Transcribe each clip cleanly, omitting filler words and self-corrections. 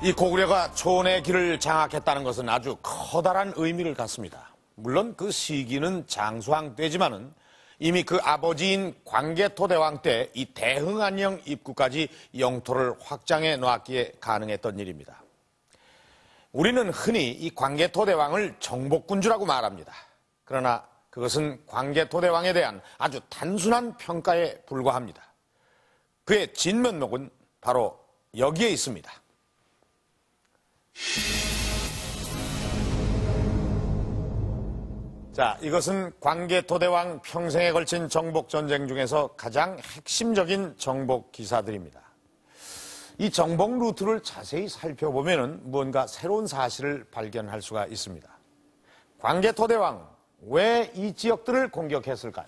이 고구려가 초원의 길을 장악했다는 것은 아주 커다란 의미를 갖습니다. 물론 그 시기는 장수왕 때지만은 이미 그 아버지인 광개토대왕 때 이 대흥안녕 입구까지 영토를 확장해 놓았기에 가능했던 일입니다. 우리는 흔히 이 광개토대왕을 정복군주라고 말합니다. 그러나 그것은 광개토대왕에 대한 아주 단순한 평가에 불과합니다. 그의 진면목은 바로 여기에 있습니다. 자, 이것은 광개토대왕 평생에 걸친 정복전쟁 중에서 가장 핵심적인 정복 기사들입니다. 이 정복 루트를 자세히 살펴보면 무언가 새로운 사실을 발견할 수가 있습니다. 광개토대왕, 왜 이 지역들을 공격했을까요?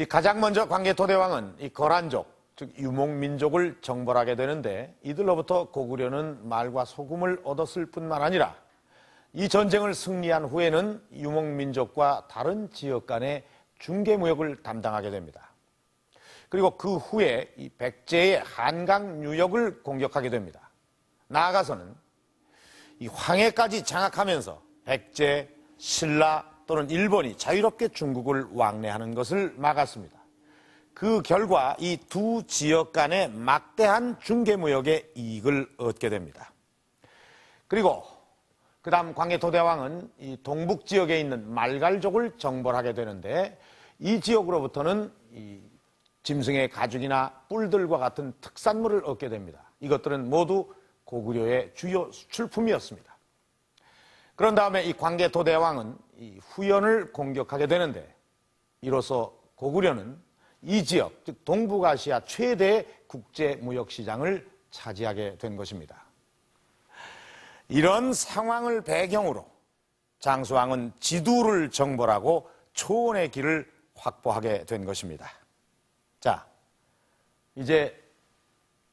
가장 먼저 광개토대왕은 이 거란족, 즉 유목민족을 정벌하게 되는데 이들로부터 고구려는 말과 소금을 얻었을 뿐만 아니라 이 전쟁을 승리한 후에는 유목민족과 다른 지역 간의 중개무역을 담당하게 됩니다. 그리고 그 후에 이 백제의 한강 유역을 공격하게 됩니다. 나아가서는 이 황해까지 장악하면서 백제, 신라 또는 일본이 자유롭게 중국을 왕래하는 것을 막았습니다. 그 결과 이 두 지역 간의 막대한 중개무역의 이익을 얻게 됩니다. 그리고 그 다음 광개토대왕은 이 동북 지역에 있는 말갈족을 정벌하게 되는데 이 지역으로부터는 이 짐승의 가죽이나 뿔들과 같은 특산물을 얻게 됩니다. 이것들은 모두 고구려의 주요 수출품이었습니다. 그런 다음에 이 광개토대왕은 이 후연을 공격하게 되는데 이로써 고구려는 이 지역, 즉 동북아시아 최대의 국제무역시장을 차지하게 된 것입니다. 이런 상황을 배경으로 장수왕은 지두를 정벌하고 초원의 길을 확보하게 된 것입니다. 자, 이제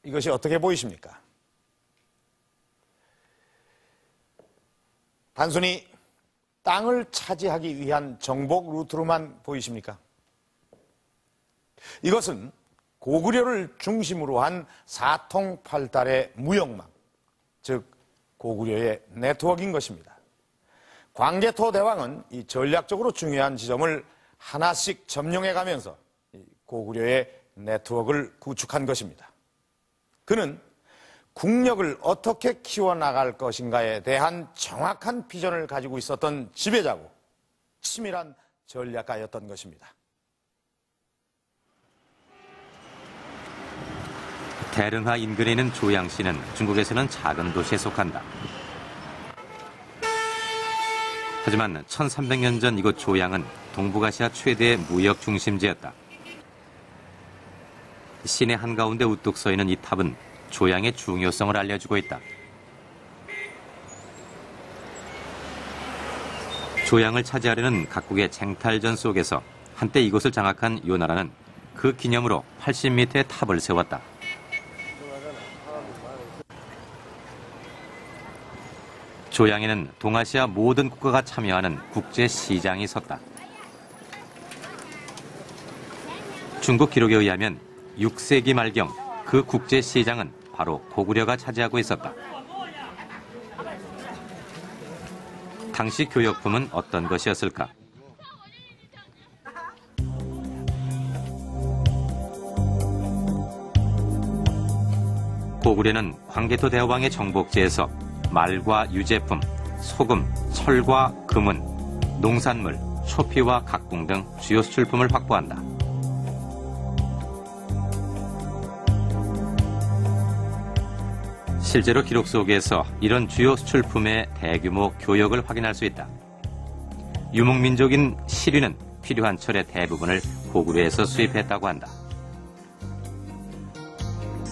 이것이 어떻게 보이십니까? 단순히 땅을 차지하기 위한 정복 루트로만 보이십니까? 이것은 고구려를 중심으로 한 사통팔달의 무역망, 즉 고구려의 네트워크인 것입니다. 광개토대왕은 이 전략적으로 중요한 지점을 하나씩 점령해 가면서 고구려의 네트워크를 구축한 것입니다. 그는 국력을 어떻게 키워나갈 것인가에 대한 정확한 비전을 가지고 있었던 지배자고 치밀한 전략가였던 것입니다. 대릉하 인근에 있는 조양시는 중국에서는 작은 도시에 속한다. 하지만 1300년 전 이곳 조양은 동북아시아 최대의 무역 중심지였다. 시내 한가운데 우뚝 서 있는 이 탑은 조양의 중요성을 알려주고 있다. 조양을 차지하려는 각국의 쟁탈전 속에서 한때 이곳을 장악한 요나라는 그 기념으로 80m의 탑을 세웠다. 조양에는 동아시아 모든 국가가 참여하는 국제시장이 섰다. 중국 기록에 의하면 6세기 말경 그 국제시장은 바로 고구려가 차지하고 있었다. 당시 교역품은 어떤 것이었을까? 고구려는 광개토대왕의 정복지에서 말과 유제품, 소금, 철과 금은, 농산물, 초피와 각궁 등 주요 수출품을 확보한다. 실제로 기록 속에서 이런 주요 수출품의 대규모 교역을 확인할 수 있다. 유목민족인 시류는 필요한 철의 대부분을 고구려에서 수입했다고 한다.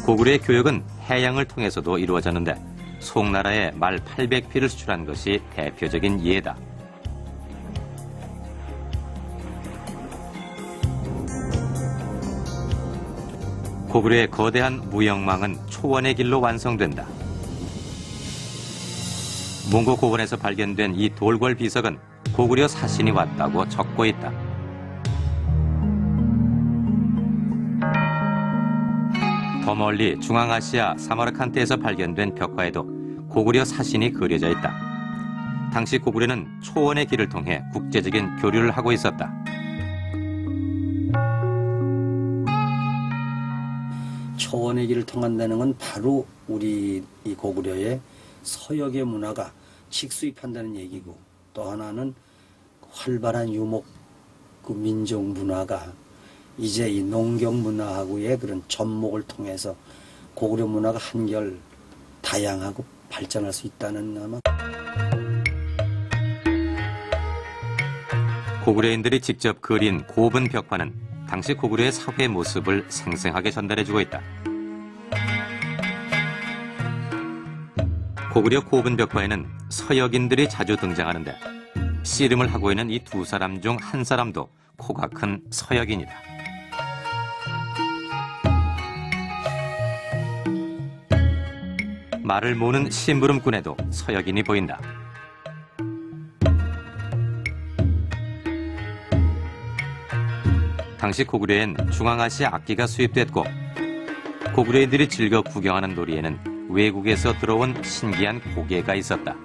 고구려의 교역은 해양을 통해서도 이루어졌는데 송나라에 말 800匹를 수출한 것이 대표적인 예다. 고구려의 거대한 무역망은 초원의 길로 완성된다. 몽고 고원에서 발견된 이 돌궐 비석은 고구려 사신이 왔다고 적고 있다. 더 멀리 중앙아시아 사마르칸트에서 발견된 벽화에도 고구려 사신이 그려져 있다. 당시 고구려는 초원의 길을 통해 국제적인 교류를 하고 있었다. 초원의 길을 통한다는 건 바로 우리 이 고구려의 서역의 문화가 직수입한다는 얘기고, 또 하나는 활발한 유목 그 민족 문화가 이제 이 농경 문화하고의 그런 접목을 통해서 고구려 문화가 한결 다양하고 발전할 수 있다는 아마. 고구려인들이 직접 그린 고분 벽화는 당시 고구려의 사회 모습을 생생하게 전달해주고 있다. 고구려 고분 벽화에는 서역인들이 자주 등장하는데 씨름을 하고 있는 이 두 사람 중 한 사람도 코가 큰 서역인이다. 말을 모는 심부름꾼에도 서역인이 보인다. 당시 고구려엔 중앙아시아 악기가 수입됐고 고구려인들이 즐겨 구경하는 놀이에는 외국에서 들어온 신기한 고개가 있었다.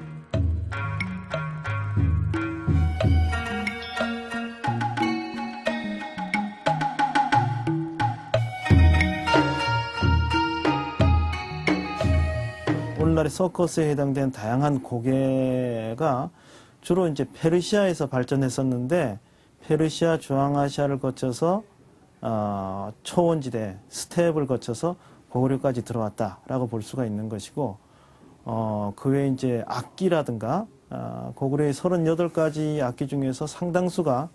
오늘날의 서커스에 해당되는 다양한 고개가 주로 이제 페르시아에서 발전했었는데, 페르시아, 중앙아시아를 거쳐서 초원지대, 스텝을 거쳐서 고구려까지 들어왔다라고 볼 수가 있는 것이고, 그 외에 이제 악기라든가 고구려의 38가지 악기 중에서 상당수가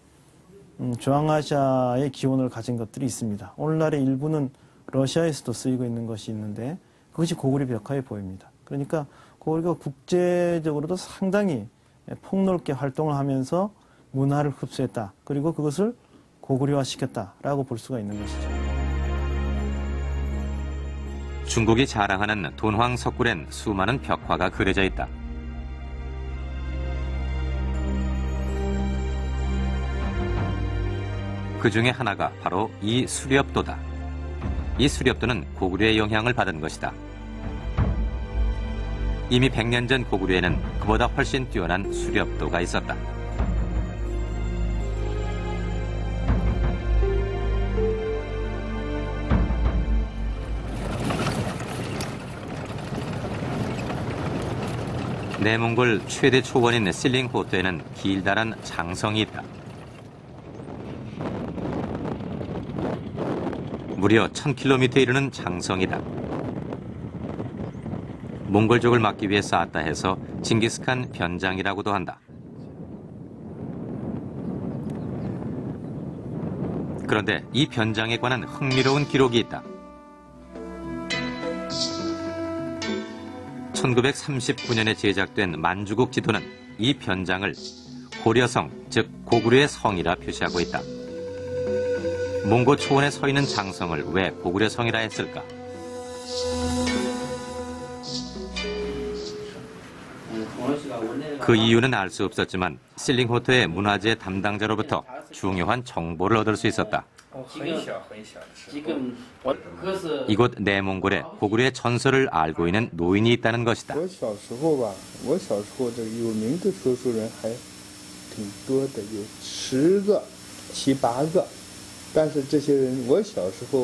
중앙아시아의 기원을 가진 것들이 있습니다. 오늘날의 일부는 러시아에서도 쓰이고 있는 것이 있는데 그것이 고구려 벽화에 보입니다. 그러니까 고구려가 국제적으로도 상당히 폭넓게 활동을 하면서 문화를 흡수했다. 그리고 그것을 고구려화시켰다라고 볼 수가 있는 것이죠. 중국이 자랑하는 돈황 석굴엔 수많은 벽화가 그려져 있다. 그 중에 하나가 바로 이 수렵도다. 이 수렵도는 고구려의 영향을 받은 것이다. 이미 100년 전 고구려에는 그보다 훨씬 뛰어난 수렵도가 있었다. 내몽골 최대 초원인 실링호토에는 길다란 장성이 있다. 무려 1000km에 이르는 장성이다. 몽골족을 막기 위해 쌓았다 해서 징기스칸 변장이라고도 한다. 그런데 이 변장에 관한 흥미로운 기록이 있다. 1939년에 제작된 만주국 지도는 이 변장을 고려성, 즉 고구려의 성이라 표시하고 있다. 몽고 초원에 서 있는 장성을 왜 고구려 성이라 했을까? 그 이유는 알 수 없었지만 실링호토의 문화재 담당자로부터 중요한 정보를 얻을 수 있었다. 이곳 내몽골에 고구려의 전설을 알고 있는 노인이 있다는 것이다. 我小时候吧，我小时候这个有名的说书人还挺多的，有10个、7、8个，但是这些人我小时候